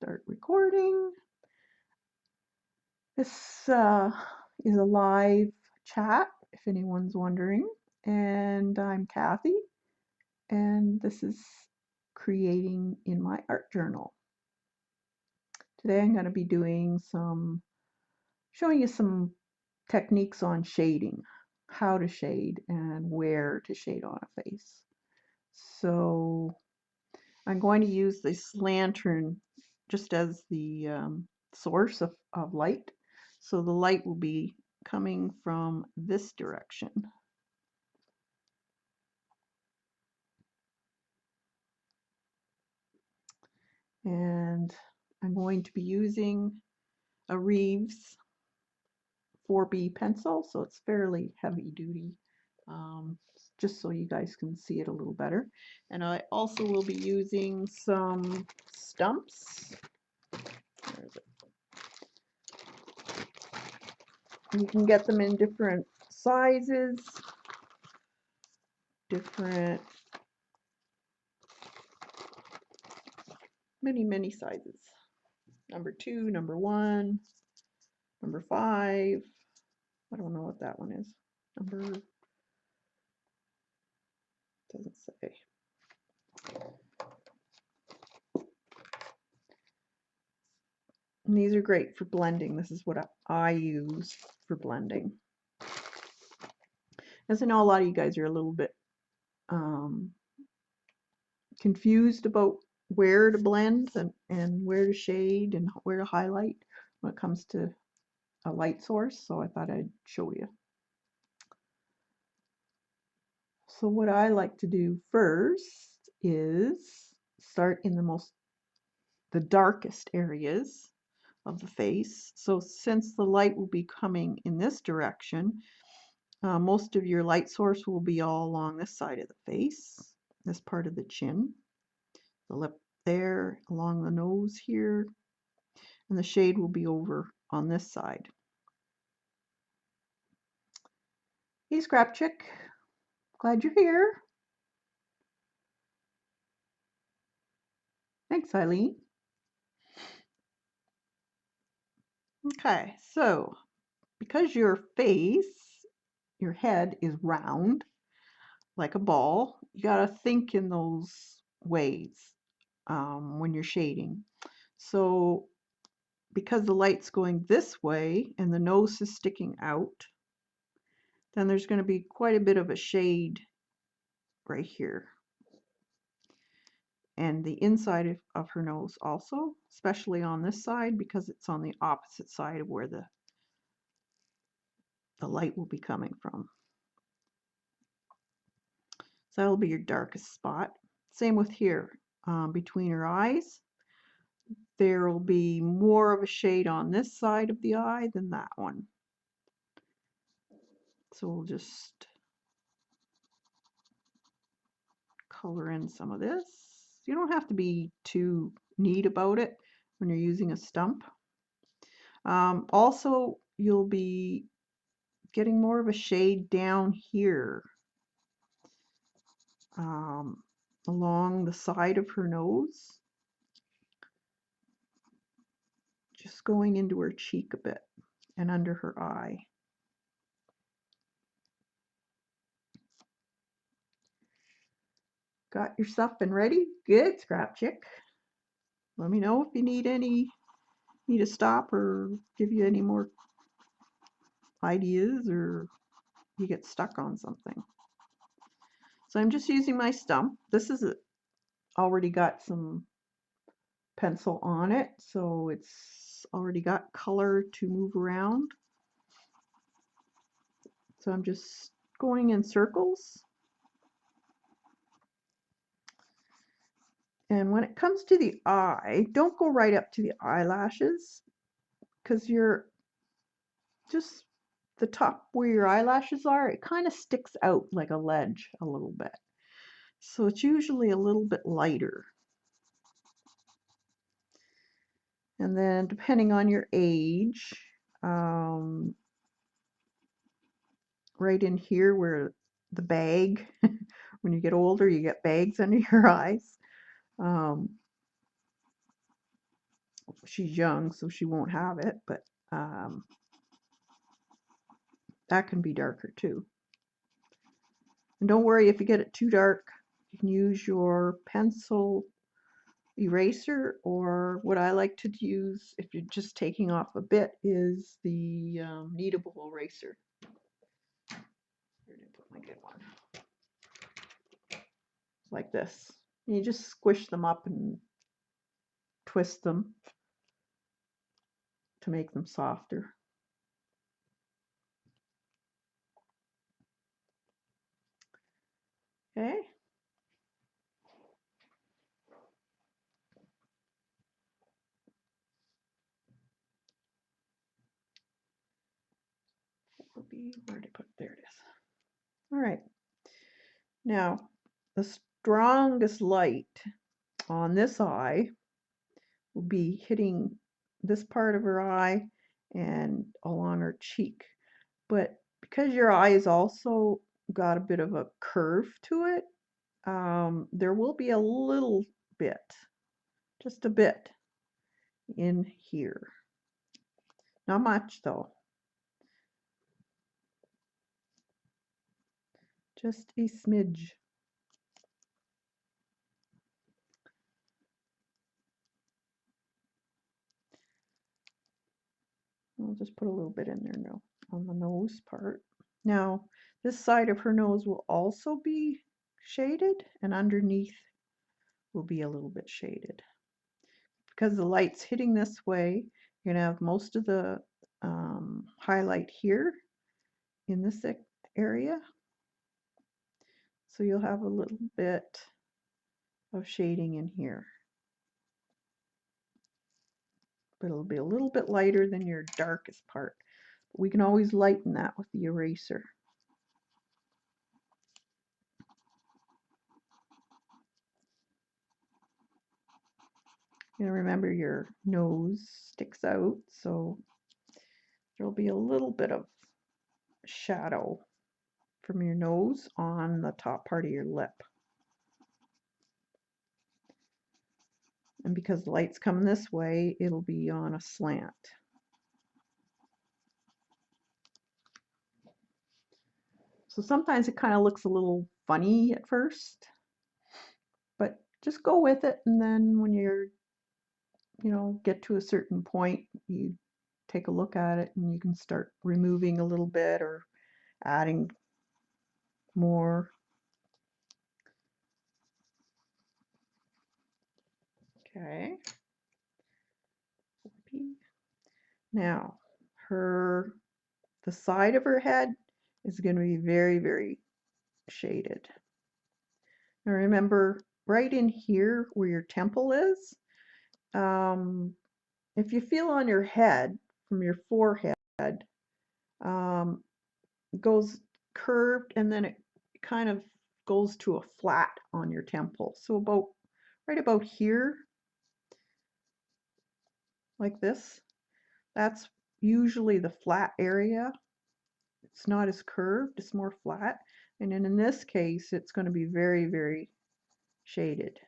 start recording. This is a live chat, if anyone's wondering. And I'm Kathy, and this is creating in my art journal. Today I'm going to be showing you some techniques on shading, how to shade and where to shade on a face. So I'm going to use this lantern just as the source of light. So the light will be coming from this direction. And I'm going to be using a Reeves 4B pencil, so it's fairly heavy duty, just so you guys can see it a little better. And I also will be using some stumps. Where is it? You can get them in different sizes, many sizes. Number 2, number 1, number 5. I don't know what that one is. Number, doesn't say. And these are great for blending. This is what I use for blending. As I know, a lot of you guys are a little bit confused about where to blend and where to shade and where to highlight when it comes to a light source, so I thought I'd show you. So what I like to do first is start in the darkest areas of the face. So since the light will be coming in this direction, most of your light source will be all along this side of the face, this part of the chin, the lip there, along the nose here, and the shade will be over on this side. Hey, Scrap Chick, glad you're here. Thanks, Eileen. Okay, so because your head is round like a ball, you got to think in those ways when you're shading. So because the light's going this way and the nose is sticking out, then there's going to be quite a bit of a shade right here. And the inside of her nose also, especially on this side, because it's on the opposite side of where the light will be coming from. So that'll be your darkest spot. Same with here, between her eyes. There will be more of a shade on this side of the eye than that one. So we'll just color in some of this. You don't have to be too neat about it when you're using a stump. Also, you'll be getting more of a shade down here along the side of her nose, just going into her cheek a bit and under her eye. Got your stuff and ready? Good, Scrap Chick. Let me know if you need to stop or give you any more ideas or you get stuck on something. So I'm just using my stump. This is already got some pencil on it, so it's already got color to move around. So I'm just going in circles. And when it comes to the eye, don't go right up to the eyelashes, because you're just the top where your eyelashes are, it kind of sticks out like a ledge a little bit. So it's usually a little bit lighter. And then depending on your age, right in here where the bag, when you get older, you get bags under your eyes. she's young, so she won't have it, but that can be darker too. And don't worry if you get it too dark, you can use your pencil eraser, or what I like to use if you're just taking off a bit is the kneadable eraser. Where did I put my good one? Like this. And you just squish them up and twist them to make them softer. Okay. Where did I put it? There it is. All right. Now, the strongest light on this eye will be hitting this part of her eye and along her cheek. But because your eye is also got a bit of a curve to it, there will be a little bit, just a bit in here. Not much though. Just a smidge. I'll just put a little bit in there now on the nose part. Now, this side of her nose will also be shaded, and underneath will be a little bit shaded. Because the light's hitting this way, you're going to have most of the highlight here in this area. So you'll have a little bit of shading in here. But it'll be a little bit lighter than your darkest part. But we can always lighten that with the eraser. And remember, your nose sticks out, so there'll be a little bit of shadow from your nose on the top part of your lip. And because the light's coming this way, it'll be on a slant. So sometimes it kind of looks a little funny at first, but just go with it, and then when you're, get to a certain point, you take a look at it and you can start removing a little bit or adding more. Okay. Now, the side of her head is going to be very, very shaded. Now remember, right in here where your temple is, if you feel on your head from your forehead, it goes curved and then it kind of goes to a flat on your temple. So right about here, like this, that's usually the flat area. It's not as curved, it's more flat. And then in this case, it's going to be very, very shaded.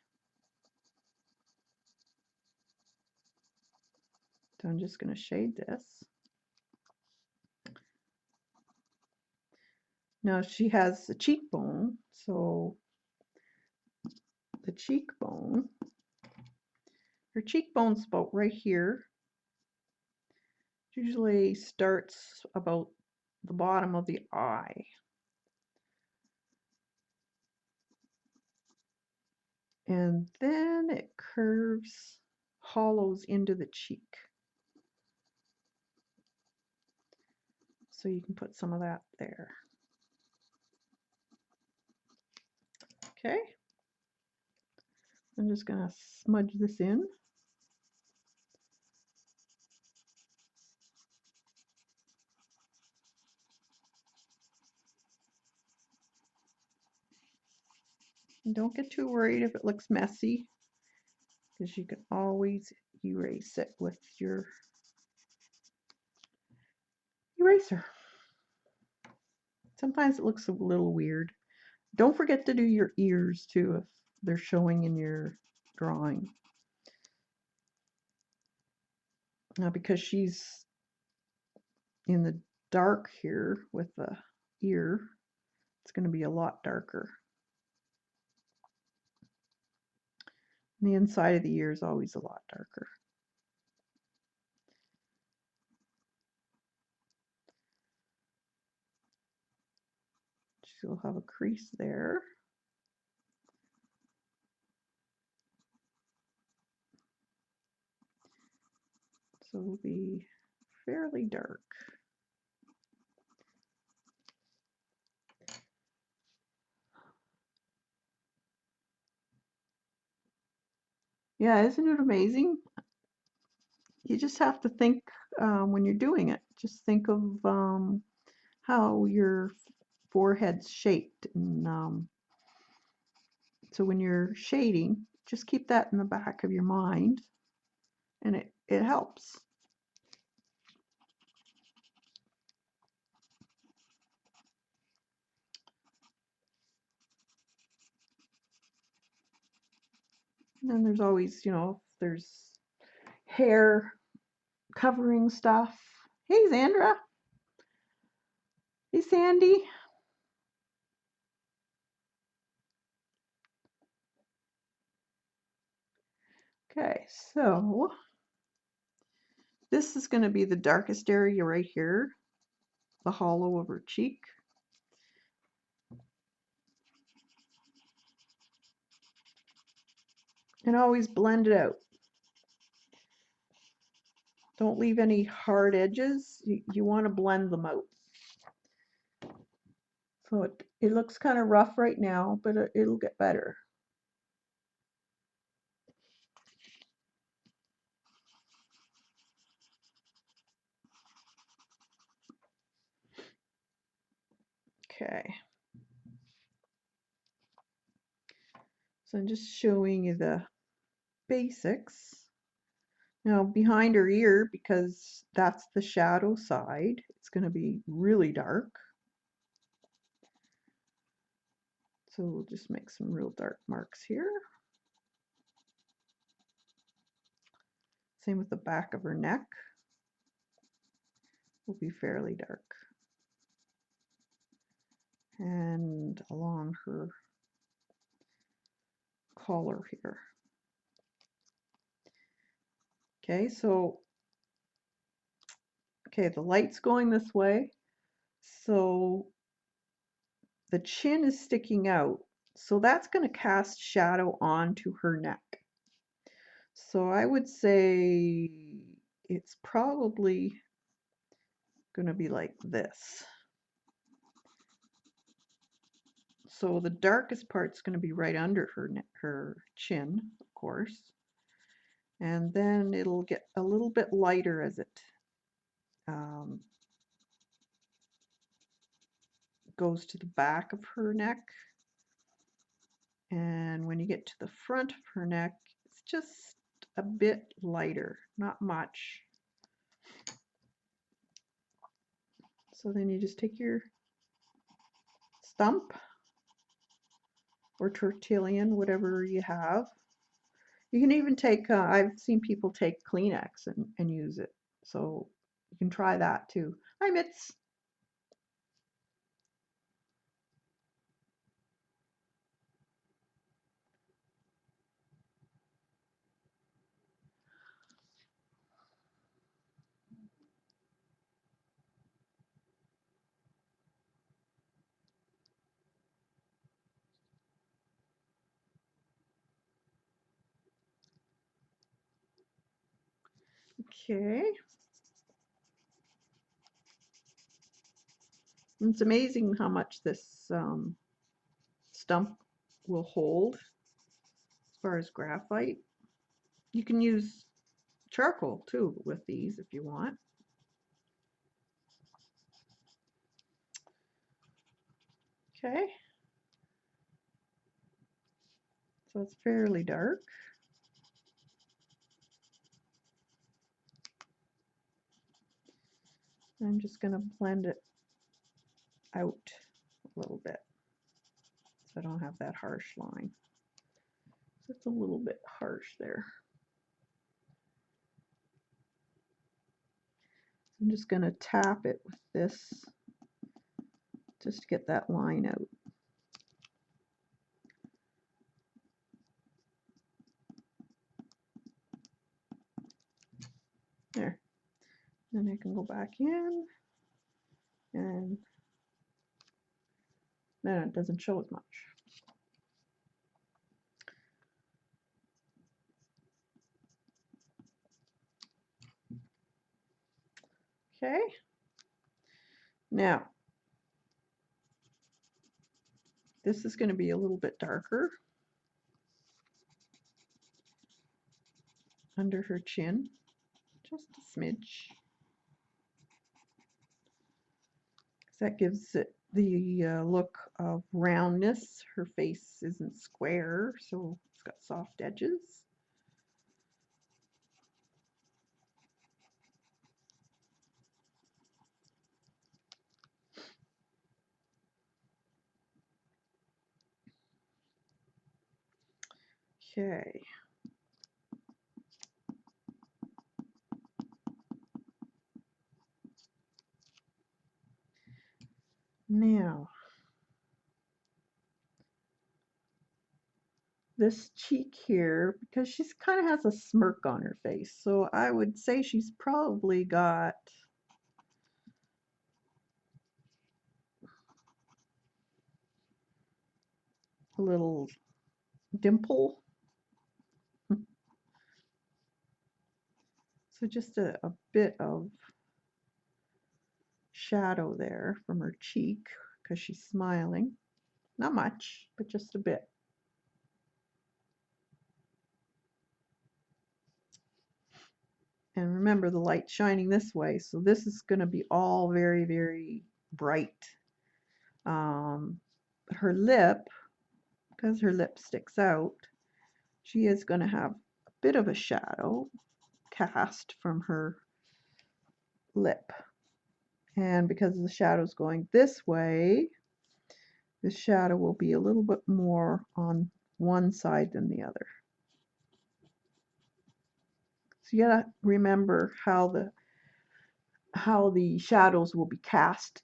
So I'm just going to shade this. Now she has a cheekbone, so the cheekbone, her cheekbone's about right here. Usually starts about the bottom of the eye. And then it curves, hollows into the cheek. So you can put some of that there. Okay. I'm just going to smudge this in. And don't get too worried if it looks messy, because you can always erase it with your eraser. Sometimes it looks a little weird. Don't forget to do your ears too if they're showing in your drawing. Now because she's in the dark here with the ear, it's going to be a lot darker. And the inside of the ear is always a lot darker. She'll have a crease there. So it'll be fairly dark. Yeah, isn't it amazing? You just have to think when you're doing it. Just think of how your forehead's shaped. And so when you're shading, just keep that in the back of your mind, and it helps. And then there's always, there's hair covering stuff. Hey, Zandra. Hey, Sandy. Okay, so this is going to be the darkest area right here, the hollow of her cheek. And always blend it out. Don't leave any hard edges. You want to blend them out. So it looks kind of rough right now, but it'll get better. Okay. So I'm just showing you the basics. Now behind her ear, because that's the shadow side, it's going to be really dark. So we'll just make some real dark marks here. Same with the back of her neck. Will be fairly dark. And along her collar here. Okay, so the light's going this way. So the chin is sticking out. So that's going to cast shadow onto her neck. So I would say it's probably going to be like this. So the darkest part's going to be right under her chin, of course. And then it'll get a little bit lighter as it goes to the back of her neck. And when you get to the front of her neck, it's just a bit lighter, not much. So then you just take your stump or tortillon, whatever you have. You can even take, I've seen people take Kleenex and use it. So you can try that too. Hi, Mitz. Okay. It's amazing how much this stump will hold as far as graphite. You can use charcoal too with these if you want. Okay. So it's fairly dark. I'm just going to blend it out a little bit so I don't have that harsh line. So it's a little bit harsh there. I'm just going to tap it with this just to get that line out. There. Then I can go back in, and then it doesn't show as much. Okay. Now, this is going to be a little bit darker under her chin, just a smidge. That gives it the look of roundness. Her face isn't square, so it's got soft edges. Okay. Now, this cheek here, because she's kind of has a smirk on her face, so I would say she's probably got a little dimple. So just a bit of shadow there from her cheek because she's smiling. Not much, but just a bit. And remember, the light's shining this way, so this is going to be all very, very bright. Her lip, because her lip sticks out, she is going to have a bit of a shadow cast from her lip. And because the shadow's going this way, the shadow will be a little bit more on one side than the other. So you gotta remember how the shadows will be cast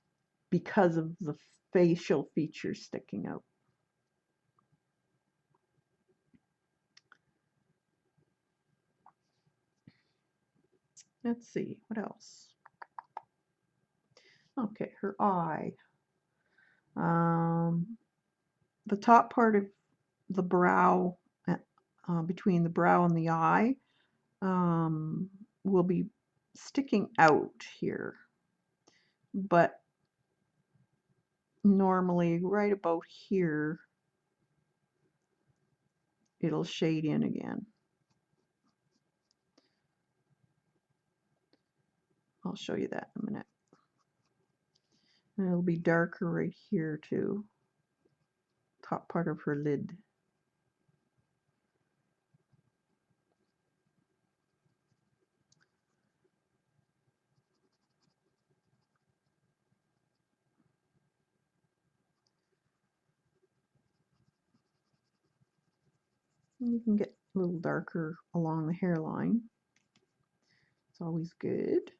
because of the facial features sticking out. Let's see, what else? Okay, her eye. The top part of the brow, between the brow and the eye, will be sticking out here. But normally right about here, it'll shade in again. I'll show you that in a minute. And it'll be darker right here too. Top part of her lid. And you can get a little darker along the hairline. It's always good.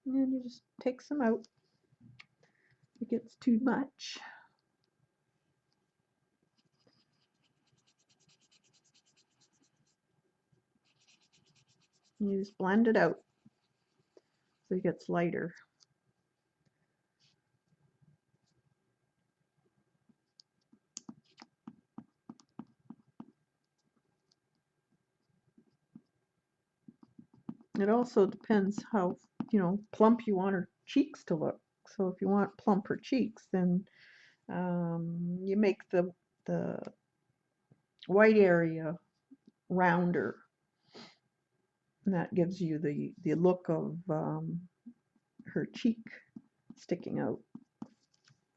And you just take some out if it gets too much. And you just blend it out so it gets lighter. It also depends how, plump you want her cheeks to look. So if you want plumper cheeks, then you make the the white area rounder. And that gives you the look of her cheek sticking out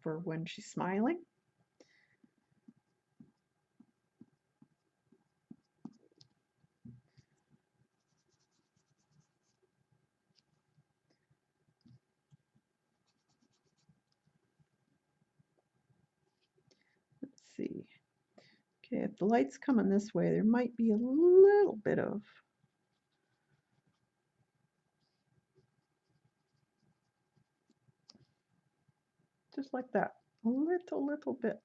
for when she's smiling. Let's see. Okay, if the light's coming this way, there might be a little bit of just like that, a little bit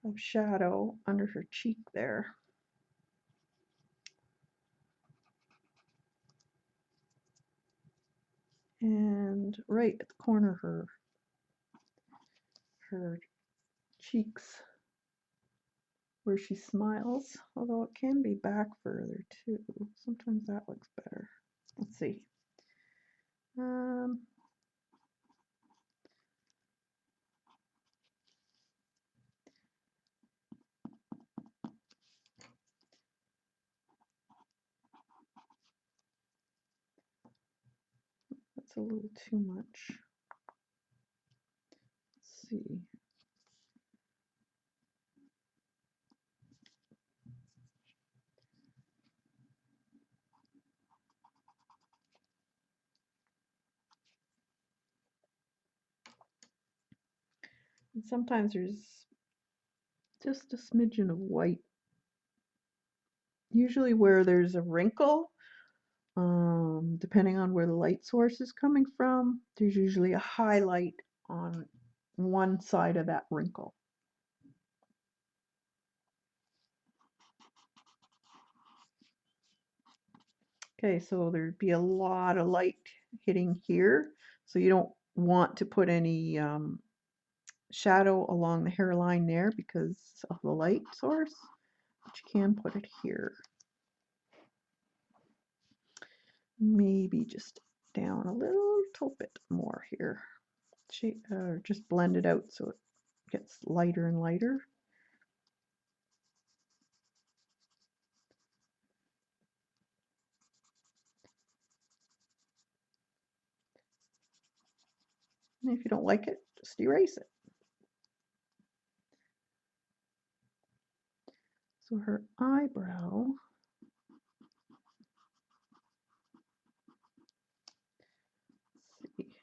of shadow under her cheek there. And right at the corner of her cheeks where she smiles, although it can be back further too. Sometimes that looks better. Let's see. That's a little too much. Let's see. And sometimes there's just a smidgen of white. Usually where there's a wrinkle, depending on where the light source is coming from, there's usually a highlight on one side of that wrinkle. Okay, so there'd be a lot of light hitting here, so you don't want to put any shadow along the hairline there because of the light source, but you can put it here. Maybe just down a little bit more here. Just blend it out so it gets lighter and lighter. And if you don't like it, just erase it. So her eyebrow, let's see.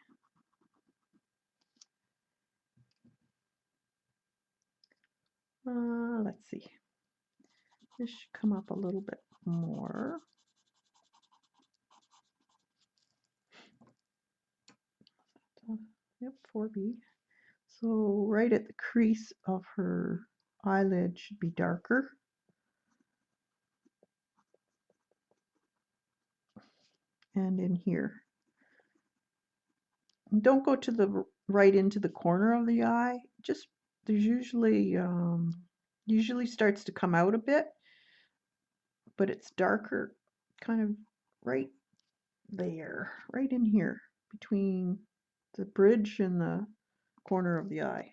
Let's see. This should come up a little bit more. Yep, 4B. So right at the crease of her eyelid should be darker. And in here. And don't go to the right into the corner of the eye. Just there's usually starts to come out a bit, but it's darker kind of right there, right in here between the bridge and the corner of the eye.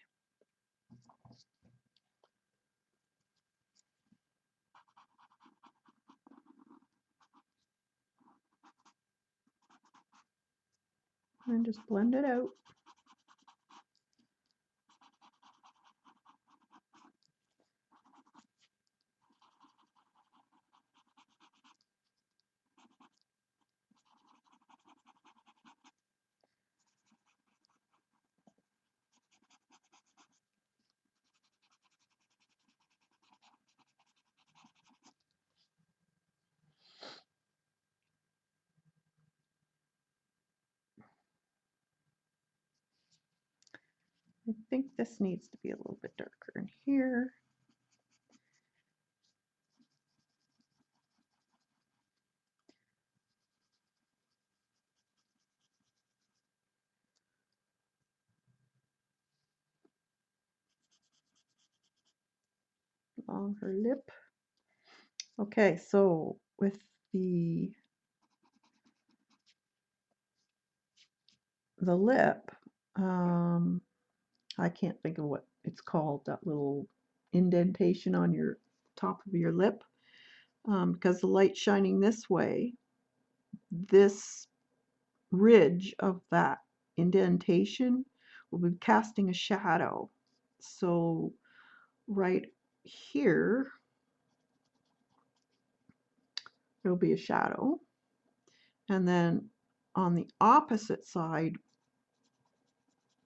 And just blend it out. I think this needs to be a little bit darker in here. Along her lip. Okay, so with the lip, I can't think of what it's called, that little indentation on your top of your lip, because the light's shining this way, this ridge of that indentation will be casting a shadow. So right here, there'll be a shadow. And then on the opposite side,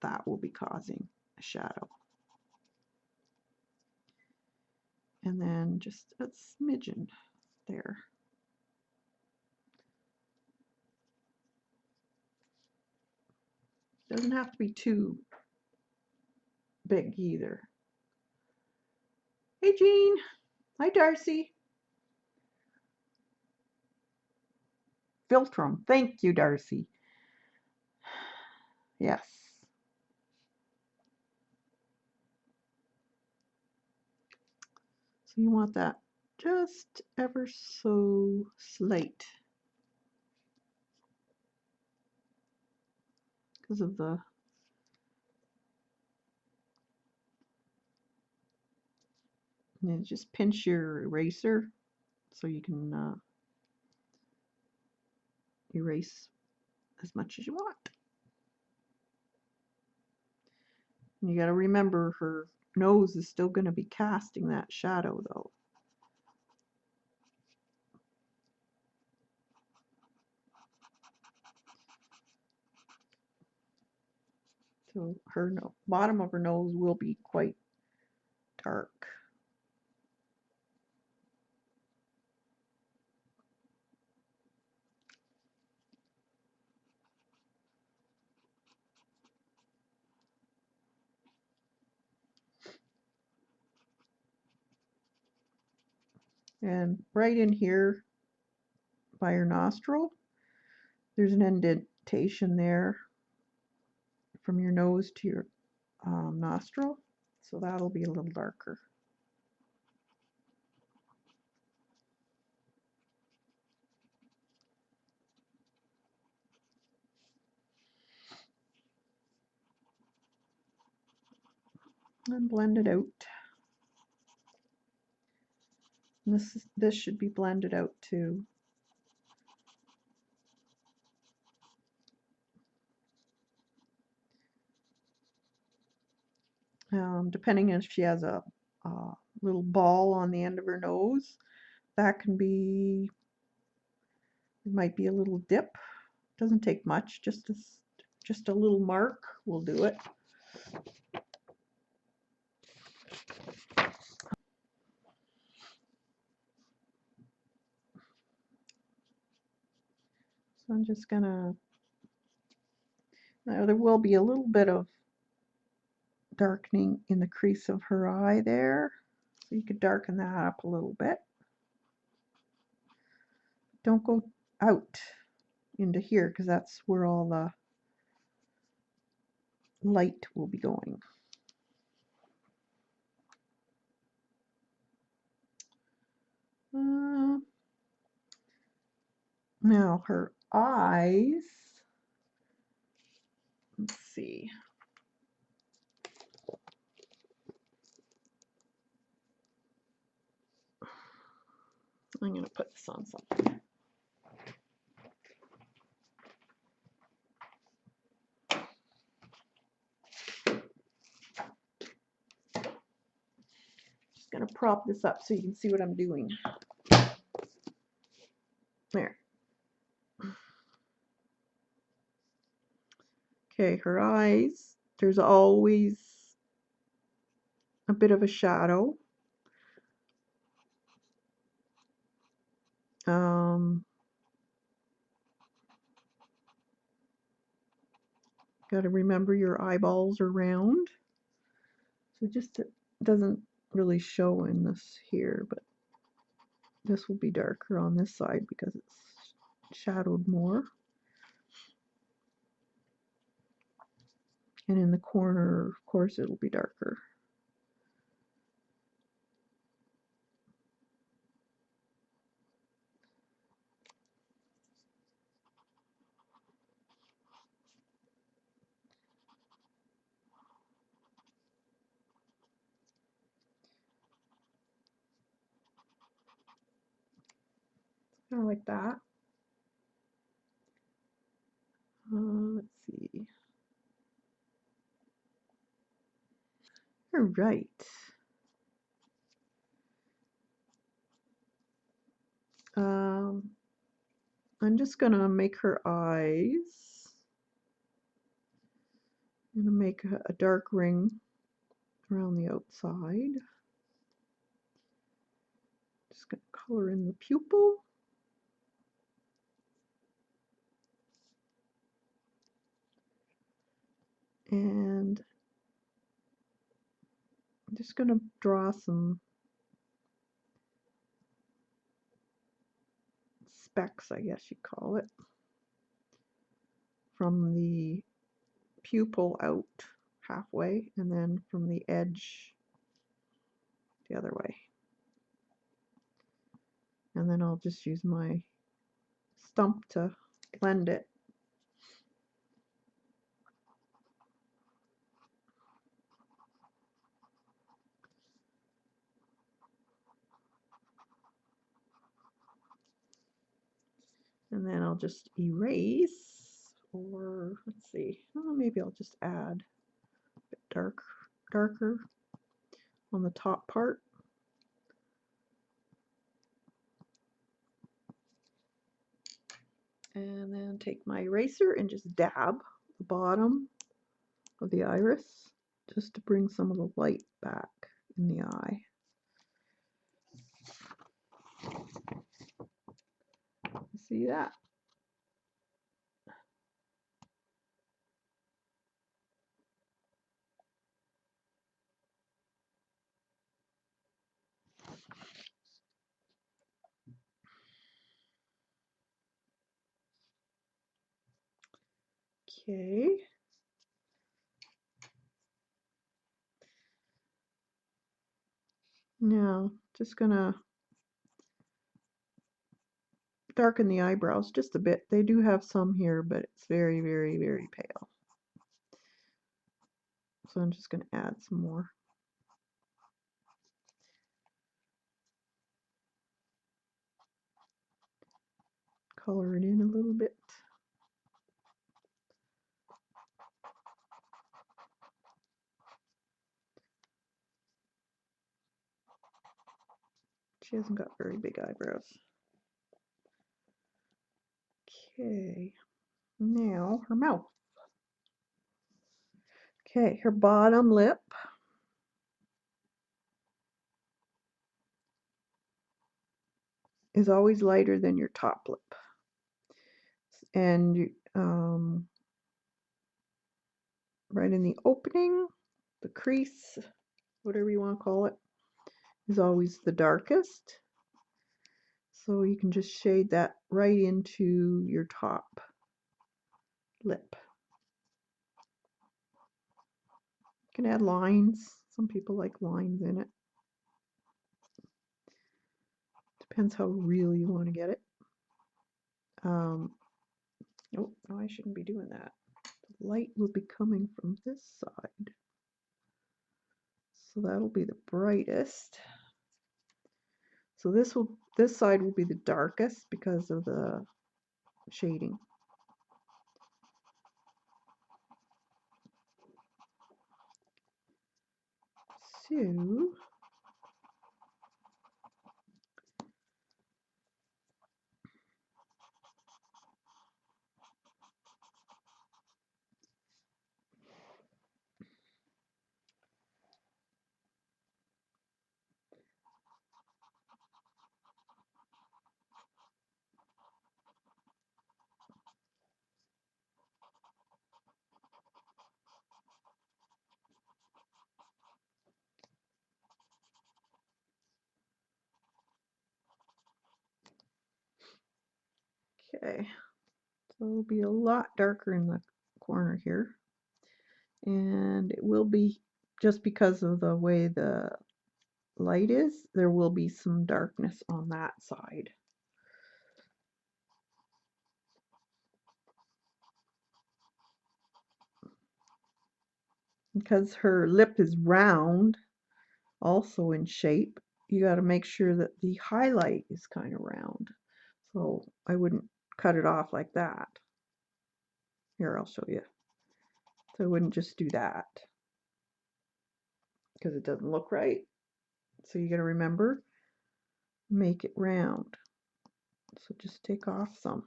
that will be causing a shadow. And then just a smidgen there. Doesn't have to be too big either. Hey, Jean. Hi, Darcy. Philtrum. Thank you, Darcy. Yes. So you want that just ever so slight because of the and just pinch your eraser so you can erase as much as you want. And you got to remember her nose is still going to be casting that shadow though. So her bottom of her nose will be quite dark. And right in here by her nostril, there's an indentation there from your nose to your nostril. So that'll be a little darker. And blend it out. And this should be blended out too. Depending if she has a little ball on the end of her nose, that can be, it might be a little dip. Doesn't take much, just a little mark will do it. So I'm just gonna, now there will be a little bit of darkening in the crease of her eye there. So you could darken that up a little bit. Don't go out into here because that's where all the light will be going. Now her eyes, let's see. I'm going to put this on something. Just going to prop this up so you can see what I'm doing. There. Okay, her eyes, there's always a bit of a shadow. Got to remember your eyeballs are round. So just it doesn't really show in this here, but this will be darker on this side because it's shadowed more. And in the corner, of course, it'll be darker. kind of like that. Let's see. All right. Um, I'm just gonna make her eyes. I'm gonna make a dark ring around the outside. Just gonna color in the pupil. And I'm just gonna draw some specks, I guess you'd call it, from the pupil out halfway, and then from the edge the other way. And then I'll just use my stump to blend it. And then I'll just erase, or let's see, maybe I'll just add a bit darker on the top part. And then take my eraser and just dab the bottom of the iris just to bring some of the light back in the eye. See that? Okay. Now, just gonna darken the eyebrows just a bit. They do have some here, but it's very, very, very pale. So I'm just gonna add some more. Color it in a little bit. She hasn't got very big eyebrows. Okay, now her mouth. Okay, her bottom lip is always lighter than your top lip. And right in the opening, the crease, whatever you want to call it, is always the darkest. So you can just shade that right into your top lip. You can add lines. Some people like lines in it. Depends how real you want to get it. Oh, no, I shouldn't be doing that. The light will be coming from this side. So that'll be the brightest. So this side will be the darkest because of the shading. So okay, so it'll be a lot darker in the corner here, and it will be, just because of the way the light is, there will be some darkness on that side. Because her lip is round, also in shape, you got to make sure that the highlight is kind of round. So I wouldn't cut it off like that. Here, I'll show you. So I wouldn't just do that because it doesn't look right. So you got to remember, make it round. So just take off some.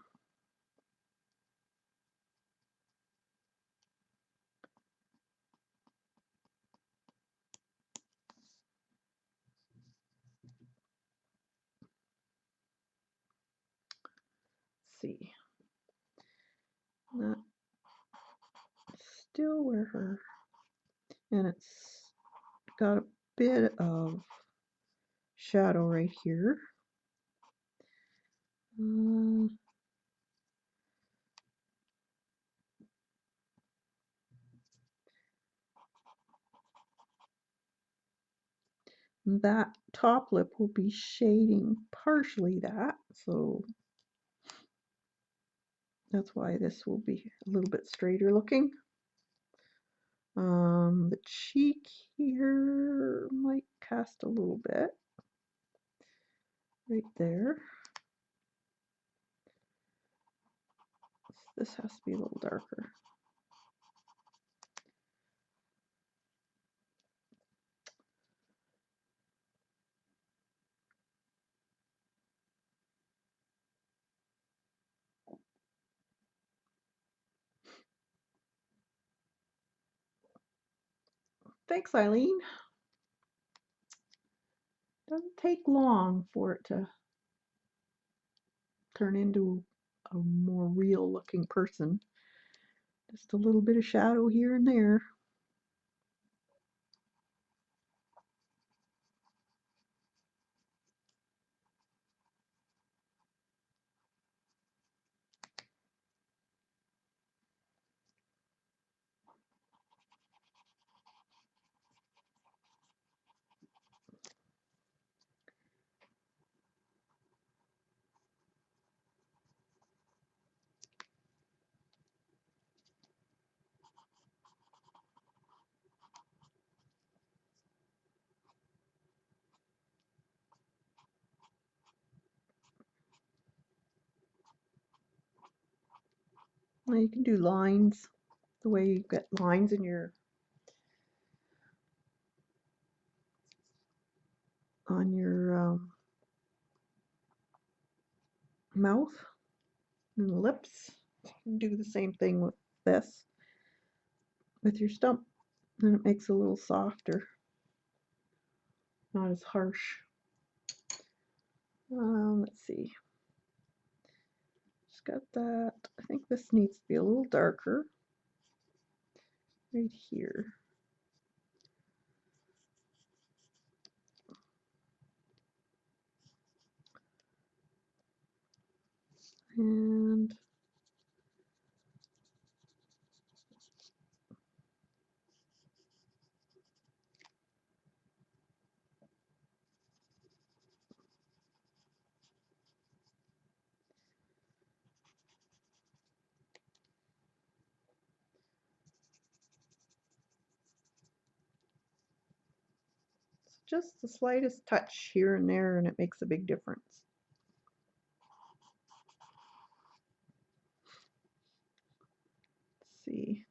See, that still where her, and it's got a bit of shadow right here. That top lip will be shading partially that, so that's why this will be a little bit straighter looking. The cheek here might cast a little bit right there. This has to be a little darker. Thanks, Eileen. Doesn't take long for it to turn into a more real looking person. Just a little bit of shadow here and there. Well, you can do lines the way you get lines in your on your mouth and lips. You can do the same thing with this, with your stump, and it makes it a little softer, not as harsh. Let's see. Just got that. I think this needs to be a little darker right here. And just the slightest touch here and there, and it makes a big difference. Let's see.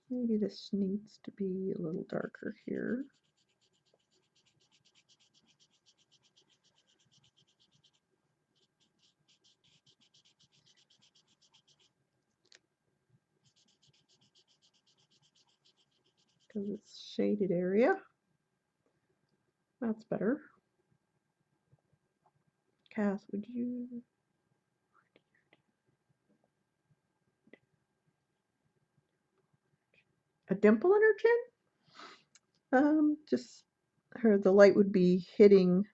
Maybe this needs to be a little darker here. Because it's shaded area. That's better. Cass, would you? A dimple in her chin? Just the light would be hitting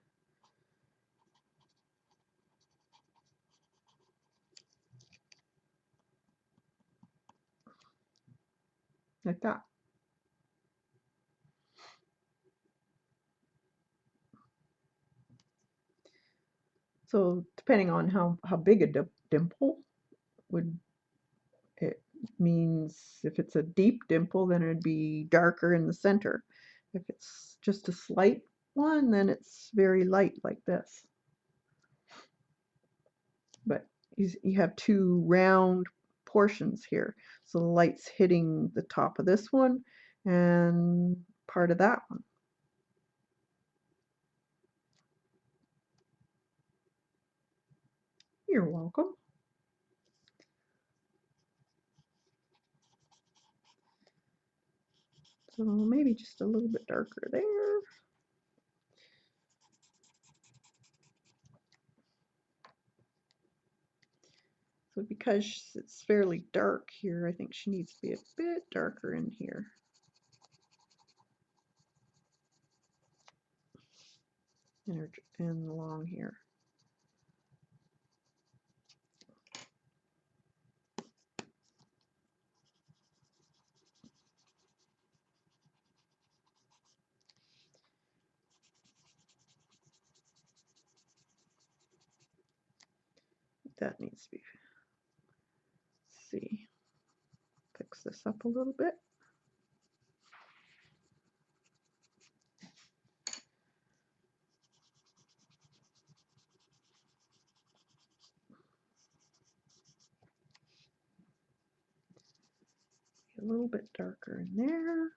like that. So depending on how big a dimple would, it means if it's a deep dimple, then it'd be darker in the center. If it's just a slight one, then it's very light like this. But you have two round portions here. So the light's hitting the top of this one and part of that one. You're welcome. So maybe just a little bit darker there. So because it's fairly dark here, I think she needs to be a bit darker in here. And along here. That needs to be, let's see, fix this up a little bit. A little bit darker in there.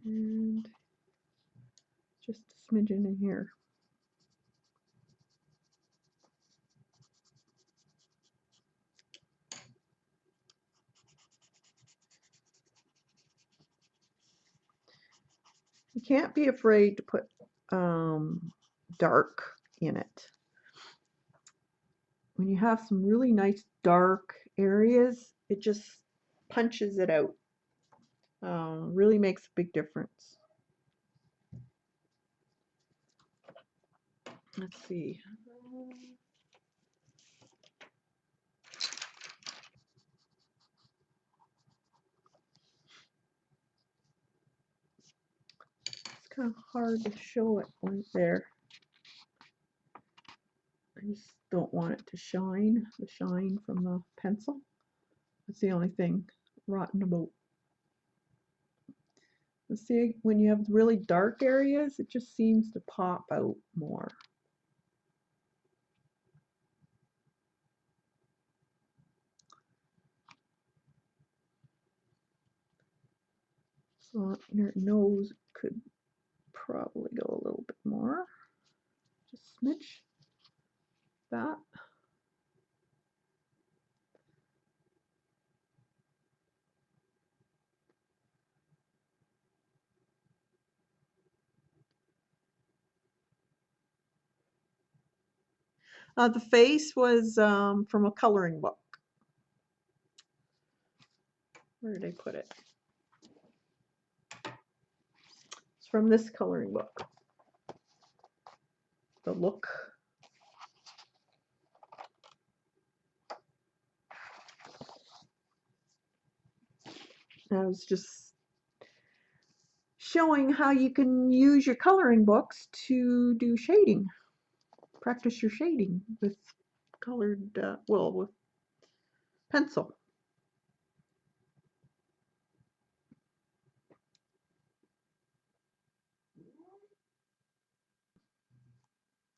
And just a smidgen in here. You can't be afraid to put dark in it. When you have some really nice dark areas, it just punches it out. Really makes a big difference. Let's see. It's kind of hard to show it right there. I just don't want it to shine, the shine from the pencil. That's the only thing rotten about. See, when you have really dark areas, it just seems to pop out more. So your nose could probably go a little bit more. Just smidge that. The face was from a coloring book. Where did I put it? It's from this coloring book. The look. I was just showing how you can use your coloring books to do shading. Practice your shading with colored, well, with pencil.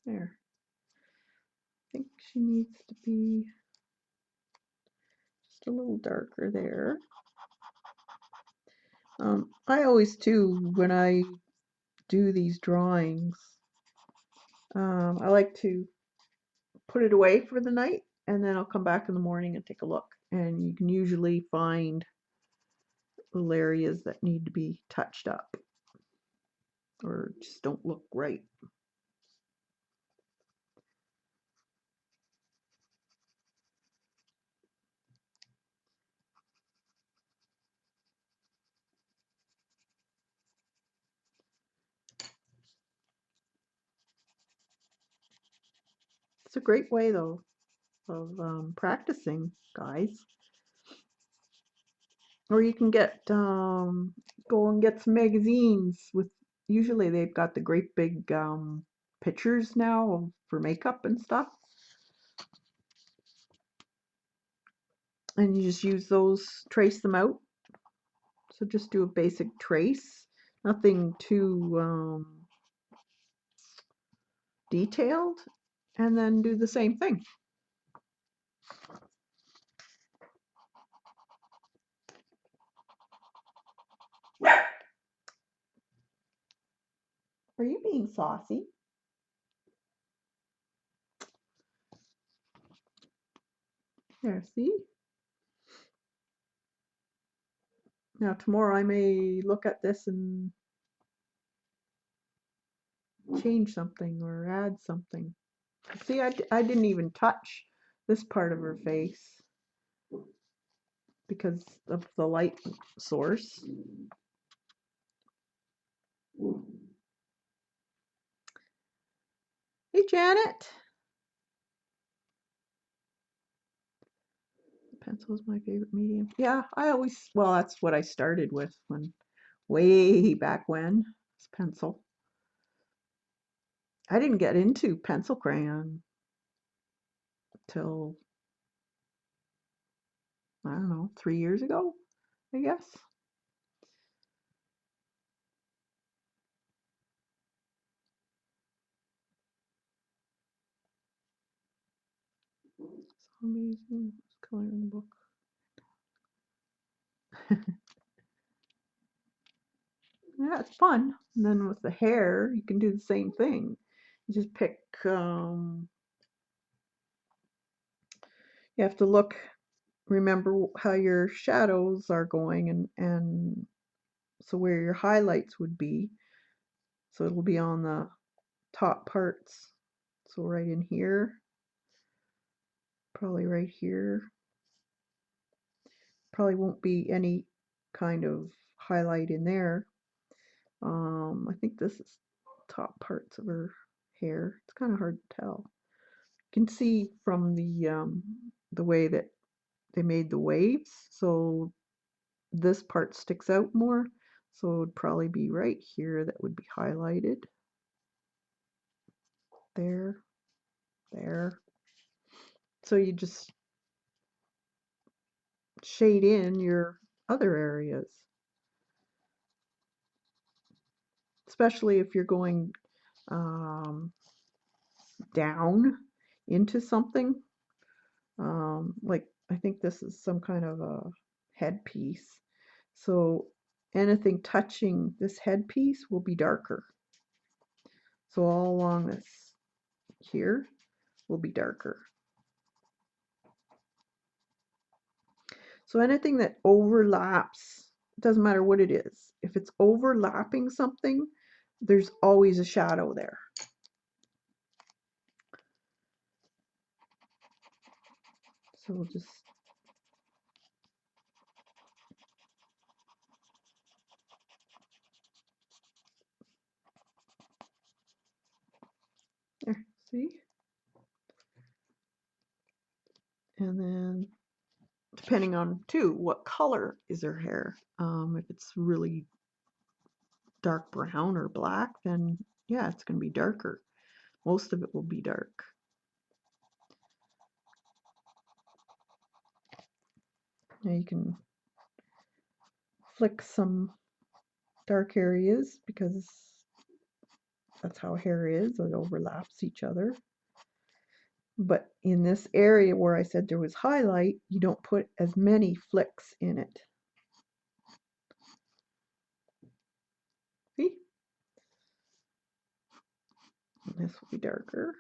There. I think she needs to be just a little darker there. I always too, when I do these drawings, I like to put it away for the night and then I'll come back in the morning and take a look. And you can usually find little areas that need to be touched up or just don't look right. It's a great way though of practicing, guys. Or you can get go and get some magazines with. Usually they've got the great big pictures now for makeup and stuff. And you just use those, trace them out. So just do a basic trace, nothing too detailed, and then do the same thing. Are you being saucy? There, see? Now tomorrow I may look at this and change something or add something. See, I didn't even touch this part of her face because of the light source. Hey, Janet. Pencil is my favorite medium. Yeah, I always, well, that's what I started with when, way back when, was pencil. I didn't get into pencil crayon till, I don't know, 3 years ago, I guess. So amazing. Coloring book. Yeah, it's fun. And then with the hair, you can do the same thing. You just pick, you have to look, remember how your shadows are going and so where your highlights would be. So it'll be on the top parts. So right in here, probably right here. Probably won't be any kind of highlight in there. I think this is top parts of her hair. It's kind of hard to tell. You can see from the way that they made the waves, so this part sticks out more. So it would probably be right here that would be highlighted. There, there. So you just shade in your other areas, especially if you're going down into something. Like I think this is some kind of a headpiece. So anything touching this headpiece will be darker. So all along this here will be darker. So anything that overlaps, doesn't matter what it is, if it's overlapping something, there's always a shadow there. So we'll just there, see? And then depending on too, what color is her hair. If it's really dark brown or black, then yeah, it's going to be darker. Most of it will be dark. Now you can flick some dark areas because that's how hair is, it overlaps each other. But in this area where I said there was highlight, you don't put as many flicks in it. See? And this will be darker.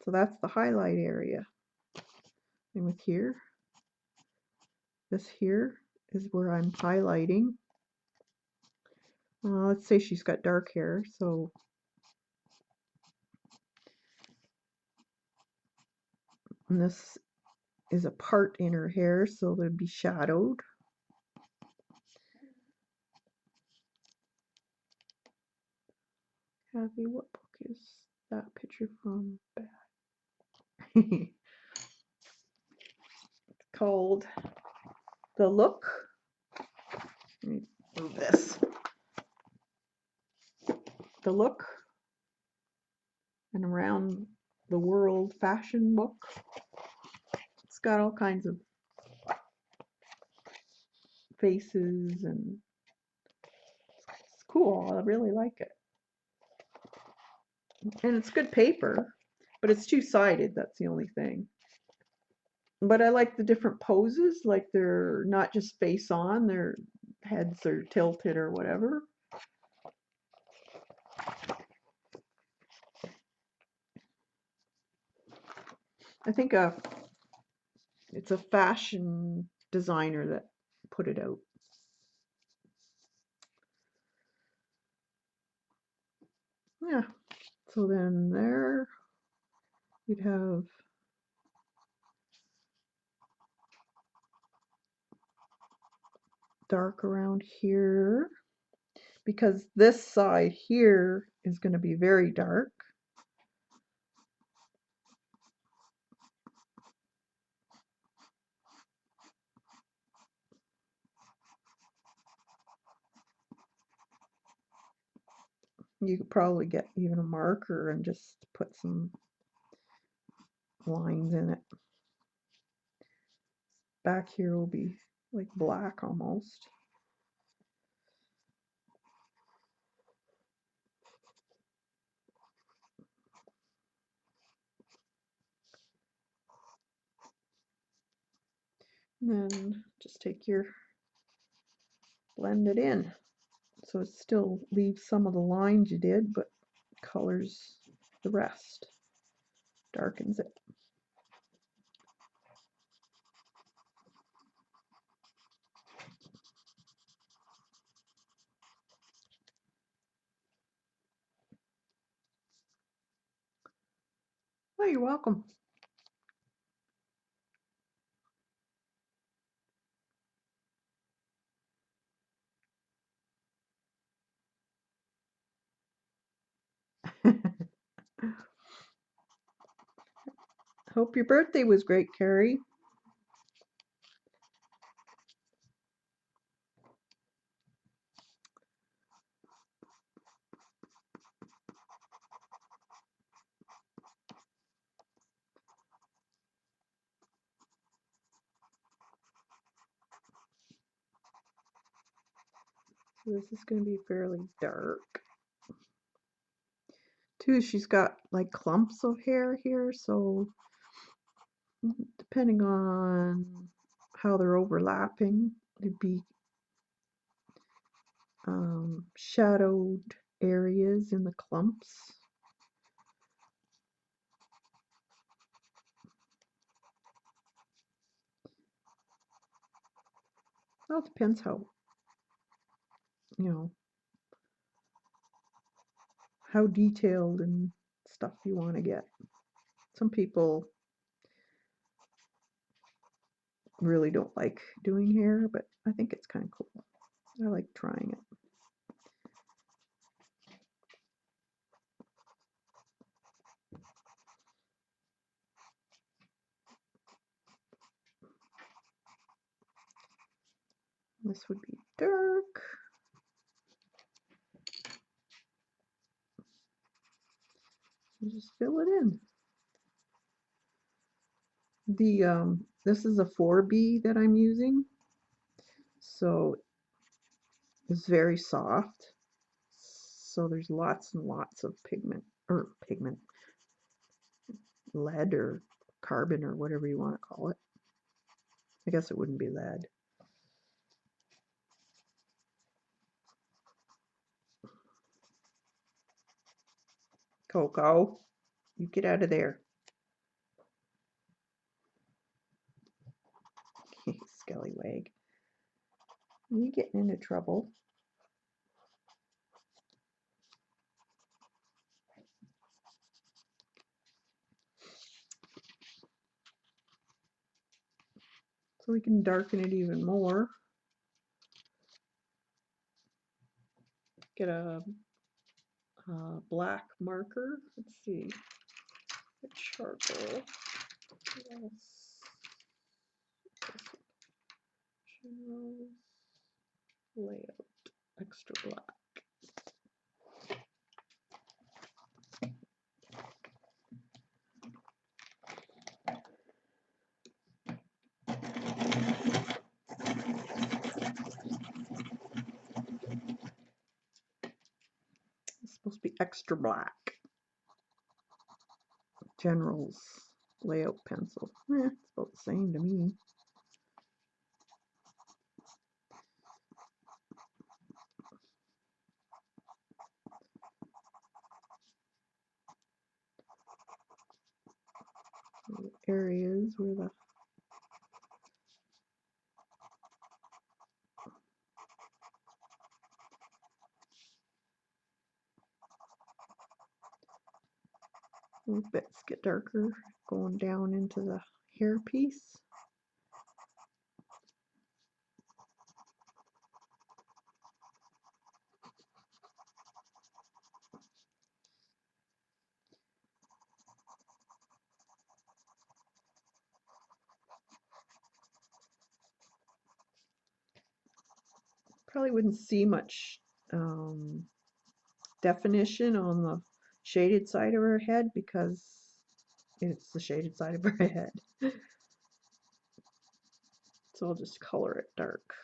So that's the highlight area. And with here, this here is where I'm highlighting. Let's say she's got dark hair, so and this is a part in her hair, so they'd be shadowed. Kathy, what book is that picture from? It's called The Look. Let me move this. The Look. and around the world fashion book. It's got all kinds of faces and it's cool. I really like it. And it's good paper, but it's two-sided, that's the only thing. But I like the different poses, like they're not just face on, their heads are tilted or whatever. I think it's a fashion designer that put it out. Yeah, so then there you'd have dark around here because this side here is going to be very dark. You could probably get even a marker and just put some lines in it. Back here will be like black almost. And then just take your, blend it in. So it still leaves some of the lines you did, but colors the rest, darkens it. Oh, you're welcome. Hope your birthday was great, Carrie. So this is going to be fairly dark. Too, she's got like clumps of hair here, so depending on how they're overlapping, it'd be shadowed areas in the clumps. Well, it depends how, how detailed and stuff you want to get. Some people really don't like doing hair, but I think it's kind of cool. I like trying it. This would be dark. And just fill it in. This is a 4B that I'm using, so it's very soft. So there's lots and lots of pigment, lead or carbon or whatever you want to call it. I guess it wouldn't be lead. Coco, you get out of there. Scallywag. You getting into trouble. So we can darken it even more. Get a black marker. Let's see. A charcoal. Yes. General layout. Extra black. to be extra black. General's layout pencil. It's about the same to me. Areas where the little bits get darker going down into the hair piece. Probably wouldn't see much definition on the shaded side of her head because it's the shaded side of her head. So I'll just color it dark.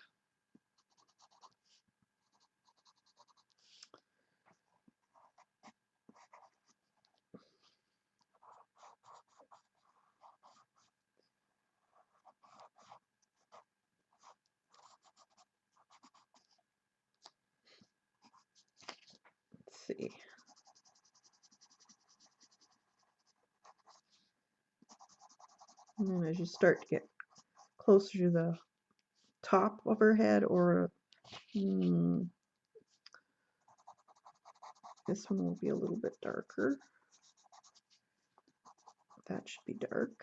Let's see. And then as you start to get closer to the top of her head, or this one will be a little bit darker. That should be dark.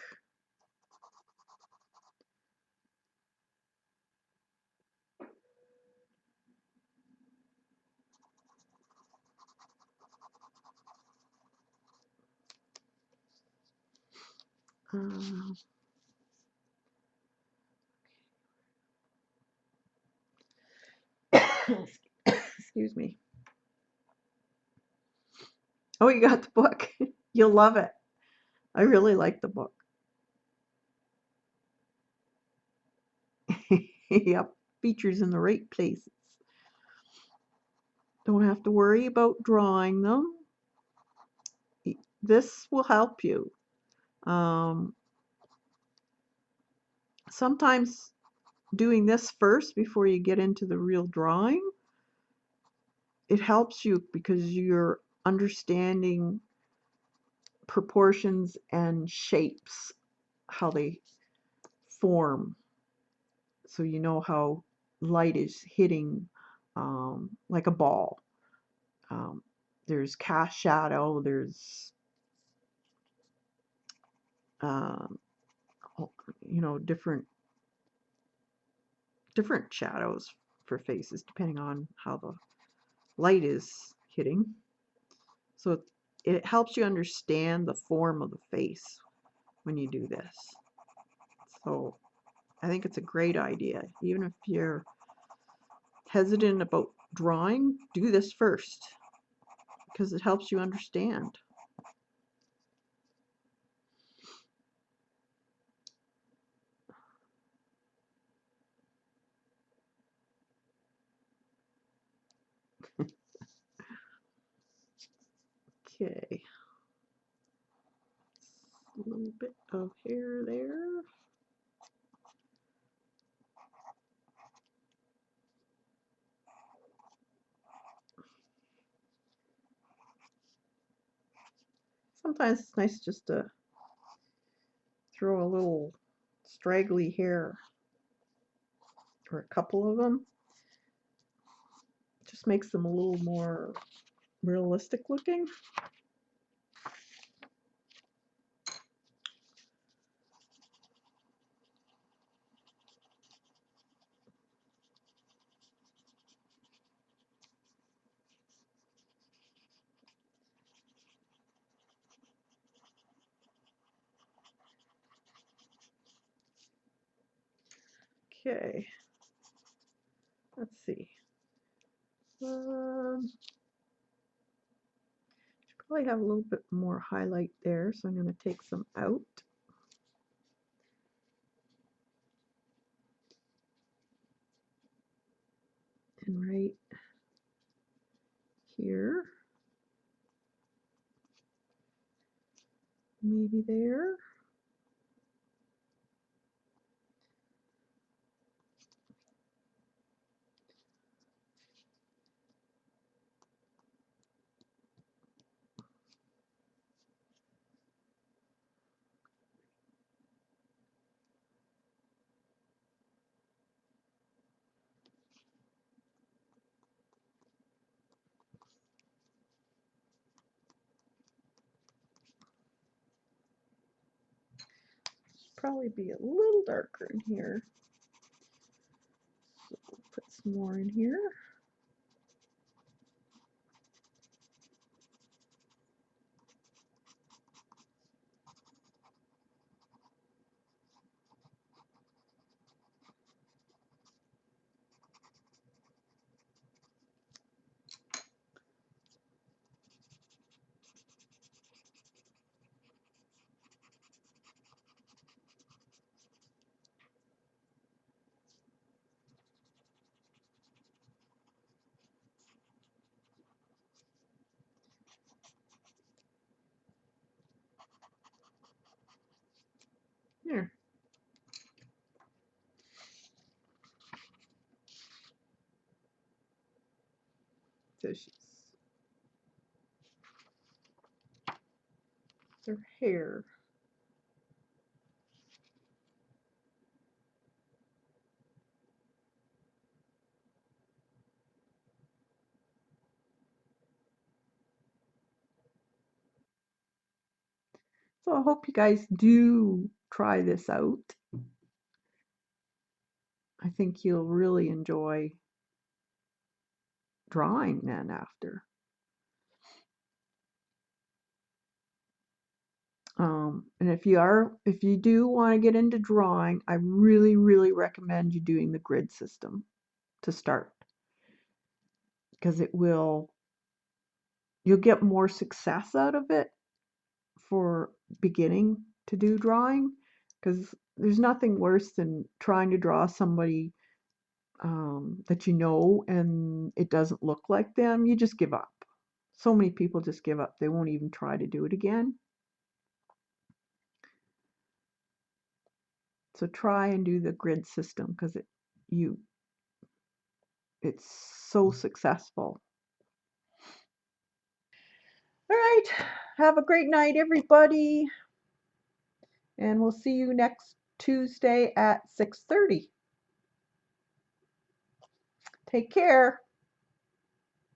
Excuse me. Oh, you got the book. You'll love it. I really like the book. Yep, features in the right places. Don't have to worry about drawing them. This will help you. Sometimes doing this first before you get into the real drawing, it helps you because you're understanding proportions and shapes, how they form. So you know how light is hitting like a ball. There's cast shadow, there's you know, different shadows for faces depending on how the light is hitting. So it helps you understand the form of the face when you do this. So I think it's a great idea. Even if you're hesitant about drawing, do this first because it helps you understand. Okay. A little bit of hair there. Sometimes it's nice just to throw a little straggly hair, or a couple of them. Just makes them a little more realistic looking. Okay, let's see. Should probably have a little bit more highlight there, so I'm going to take some out. And right here. maybe there. Probably be a little darker in here. So we'll put some more in here. There. So her hair. So I hope you guys do try this out. I think you'll really enjoy drawing then after. And if you do want to get into drawing, I really, really recommend you doing the grid system to start, because you'll get more success out of it for beginning to do drawing, because there's nothing worse than trying to draw somebody that you know and it doesn't look like them. You just give up. So many people just give up. They won't even try to do it again. So try and do the grid system, because it's so successful. All right. Have a great night, everybody. And we'll see you next Tuesday at 6:30. Take care.